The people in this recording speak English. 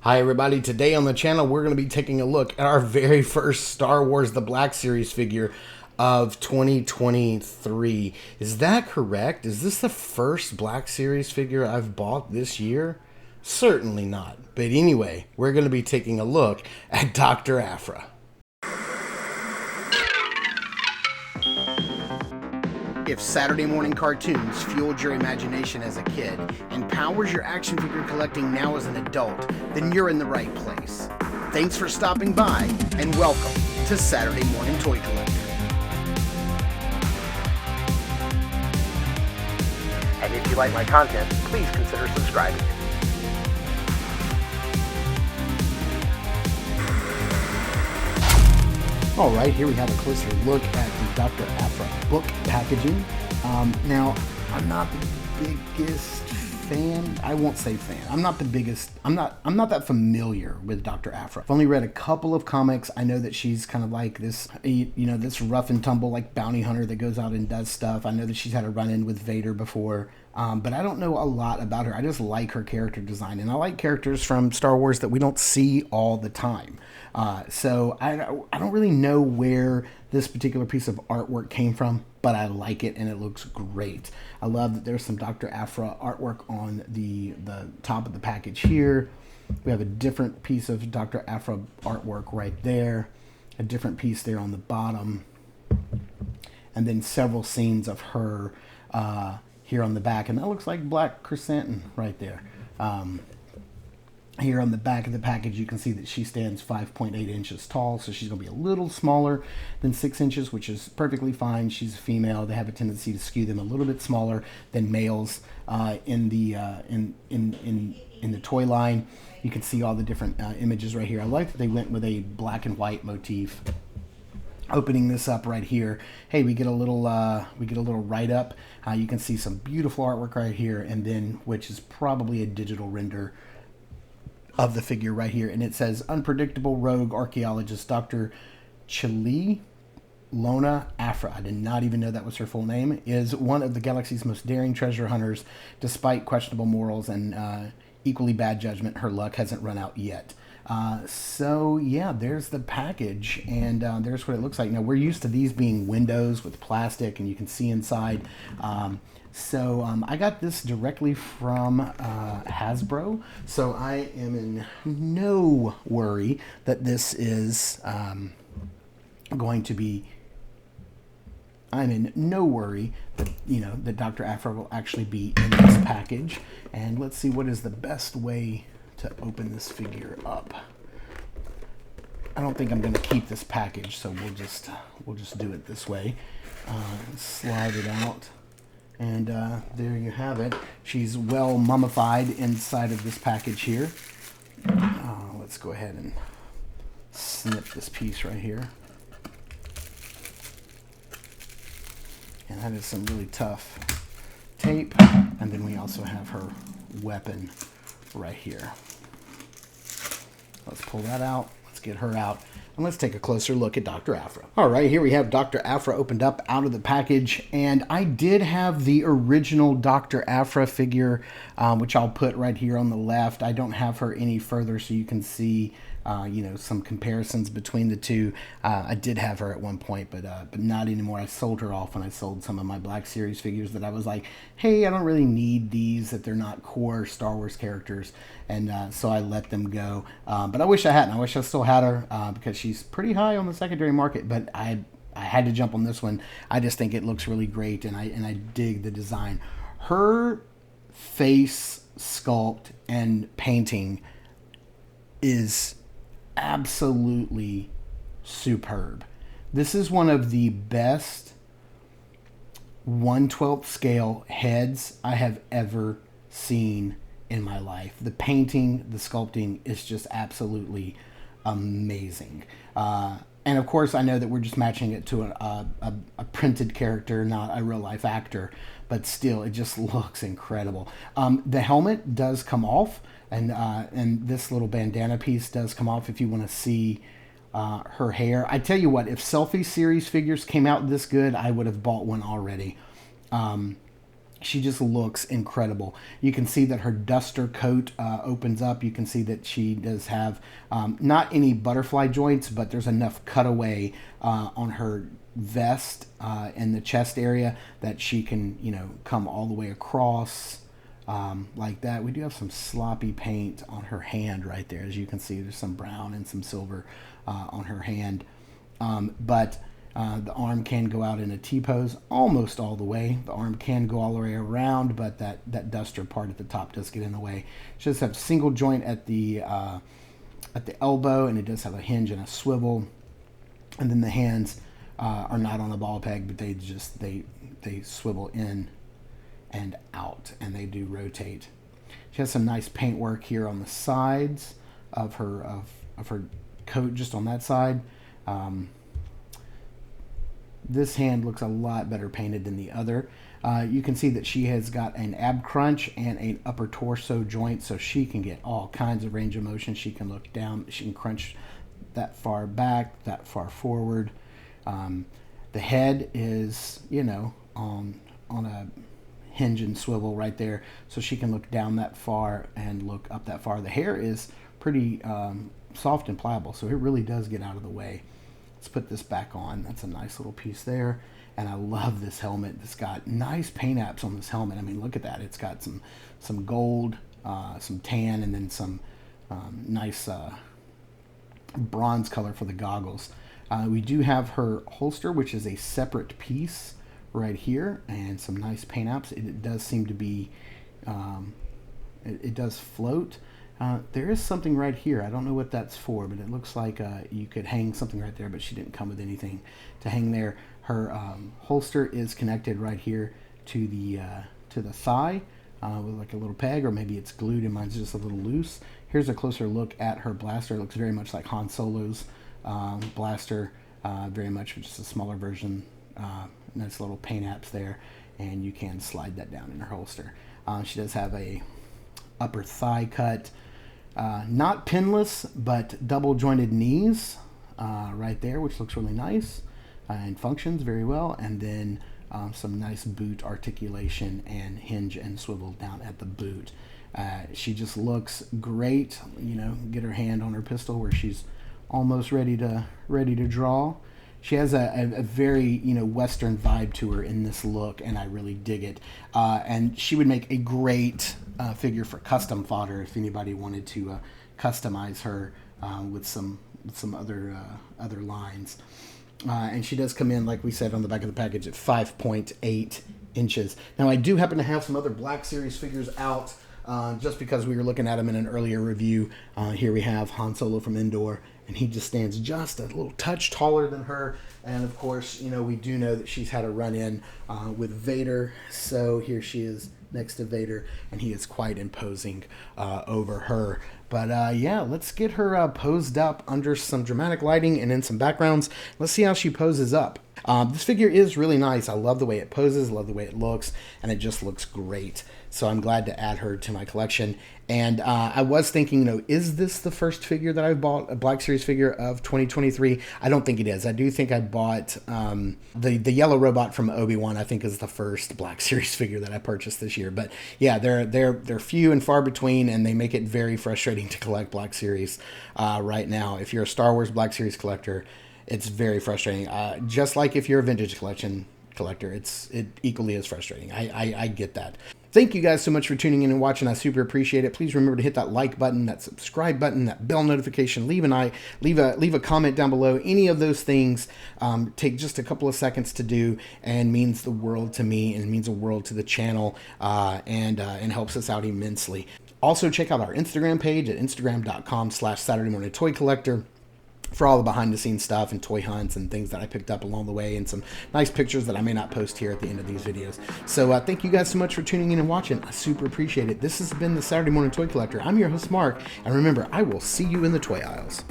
Hi everybody, today on the channel we're going to be taking a look at our very first Star Wars The Black Series figure of 2023. Is that correct? Is this the first Black Series figure I've bought this year? Certainly not. But anyway, we're going to be taking a look at Dr. Aphra. If Saturday morning cartoons fueled your imagination as a kid and powers your action figure collecting now as an adult, then you're in the right place. Thanks for stopping by, and welcome to Saturday Morning Toy Collector. And if you like my content, please consider subscribing. All right, here we have a closer look at the Dr. Aphra book packaging. Now, I'm not the biggest fan. I won't say fan. I'm not the biggest. I'm not that familiar with Dr. Aphra. I've only read a couple of comics. I know that she's kind of like this, this rough and tumble like bounty hunter that goes out and does stuff. I know that she's had a run-in with Vader before. But I don't know a lot about her. I just like her character design, and I like characters from Star Wars that we don't see all the time. So I don't really know where this particular piece of artwork came from, but I like it, and it looks great. I love that there's some Dr. Aphra artwork on the top of the package here. We have a different piece of Dr. Aphra artwork right there, a different piece there on the bottom, and then several scenes of her here on the back, and that looks like black chrysanthemum right there. Here on the back of the package, you can see that she stands 5.8 inches tall, so she's going to be a little smaller than 6 inches, which is perfectly fine. She's a female. They have a tendency to skew them a little bit smaller than males in the toy line. You can see all the different images right here. I like that they went with a black and white motif. Opening this up right here, hey, we get a little write up. You can see some beautiful artwork right here, and then which is probably a digital render of the figure right here, and it says unpredictable rogue archaeologist Dr. Chili Lona Aphra, I did not even know that was her full name, is one of the galaxy's most daring treasure hunters. Despite questionable morals and equally bad judgment, her luck hasn't run out yet. So yeah, there's the package, and there's what it looks like. Now, we're used to these being windows with plastic, and you can see inside. So I got this directly from Hasbro, so I am in no worry that this is going to be. I'm in no worry that that Dr. Aphra will actually be in this package. And let's see what is the best way to open this figure up. I don't think I'm going to keep this package, so we'll just do it this way. Slide it out. And there you have it. She's well mummified inside of this package here. Let's go ahead and snip this piece right here. And that is some really tough tape. And then we also have her weapon right here. Let's pull that out. Let's get her out. And let's take a closer look at Dr. Aphra. All right, here we have Dr. Aphra opened up out of the package. And I did have the original Dr. Aphra figure, which I'll put right here on the left. I don't have her any further, so you can see some comparisons between the two. I did have her at one point, but not anymore. I sold her off when I sold some of my Black Series figures that I was like, hey, I don't really need these, that they're not core Star Wars characters, and so I let them go. But I wish I hadn't. I wish I still had her because she's pretty high on the secondary market, but I had to jump on this one. I just think it looks really great, and I dig the design. Her face sculpt and painting is absolutely superb. This is one of the best 1/12 scale heads I have ever seen in my life. The painting, the sculpting is just absolutely amazing. And of course, I know that we're just matching it to a printed character, not a real life actor, but still, it just looks incredible. The helmet does come off, and this little bandana piece does come off if you want to see her hair. I tell you what, if Selfie Series figures came out this good, I would have bought one already. She just looks incredible. You can see that her duster coat opens up. You can see that she does have not any butterfly joints, but there's enough cutaway on her vest in the chest area that she can, you know, come all the way across like that. We do have some sloppy paint on her hand right there. As you can see, there's some brown and some silver on her hand. But the arm can go out in a T-pose almost all the way. The arm can go all the way around, but that duster part at the top does get in the way. She does have single joint at the elbow, and it does have a hinge and a swivel. And then the hands are not on a ball peg, but they swivel in and out, and they do rotate. She has some nice paint work here on the sides of her coat, just on that side. This hand looks a lot better painted than the other. You can see that she has got an ab crunch and an upper torso joint, so she can get all kinds of range of motion. She can look down, she can crunch that far back, that far forward. The head is, you know, on a hinge and swivel right there, so she can look down that far and look up that far. The hair is pretty soft and pliable, so it really does get out of the way. Let's put this back on. That's a nice little piece there. And I love this helmet. It's got nice paint apps on this helmet. I mean, look at that. It's got some gold, some tan, and then some nice bronze color for the goggles. We do have her holster, which is a separate piece right here, and some nice paint apps. It does seem to be, it does float. There is something right here. I don't know what that's for, but it looks like you could hang something right there, but she didn't come with anything to hang there. Her holster is connected right here to the thigh with like a little peg, or maybe it's glued and mine's just a little loose. Here's a closer look at her blaster. It looks very much like Han Solo's blaster, very much just a smaller version. Nice little paint apps there, and you can slide that down in her holster. She does have a upper thigh cut, not pinless, but double jointed knees right there, which looks really nice and functions very well. And then some nice boot articulation and hinge and swivel down at the boot. She just looks great. You know, get her hand on her pistol where she's almost ready to draw. She has a very, you know, Western vibe to her in this look, and I really dig it. And she would make a great figure for custom fodder if anybody wanted to customize her with some other lines. And she does come in, like we said on the back of the package, at 5.8 inches. Now, I do happen to have some other Black Series figures out, just because we were looking at them in an earlier review. Here we have Han Solo from Endor, and he just stands just a little touch taller than her. And of course, you know, we do know that she's had a run-in with Vader, so here she is next to Vader, and he is quite imposing over her. But yeah, let's get her posed up under some dramatic lighting and in some backgrounds. Let's see how she poses up. This figure is really nice. I love the way it poses, love the way it looks, and it just looks great. So I'm glad to add her to my collection. And I was thinking, you know, is this the first figure that I've bought, a Black Series figure of 2023? I don't think it is. I do think I bought the yellow robot from Obi-Wan. I think is the first Black Series figure that I purchased this year. But yeah, they're few and far between, and they make it very frustrating to collect Black Series right now. If you're a Star Wars Black Series collector, it's very frustrating. Just like if you're a vintage collector, it equally is frustrating. I get that. Thank you guys so much for tuning in and watching. I super appreciate it. Please remember to hit that like button, that subscribe button, that bell notification. Leave a comment down below. Any of those things take just a couple of seconds to do and means the world to me, and it means the world to the channel, and helps us out immensely. Also, check out our Instagram page at instagram.com/SaturdayMorningToyCollector for all the behind-the-scenes stuff and toy hunts and things that I picked up along the way, and some nice pictures that I may not post here at the end of these videos. So thank you guys so much for tuning in and watching. I super appreciate it. This has been the Saturday Morning Toy Collector. I'm your host, Mark, and remember, I will see you in the toy aisles.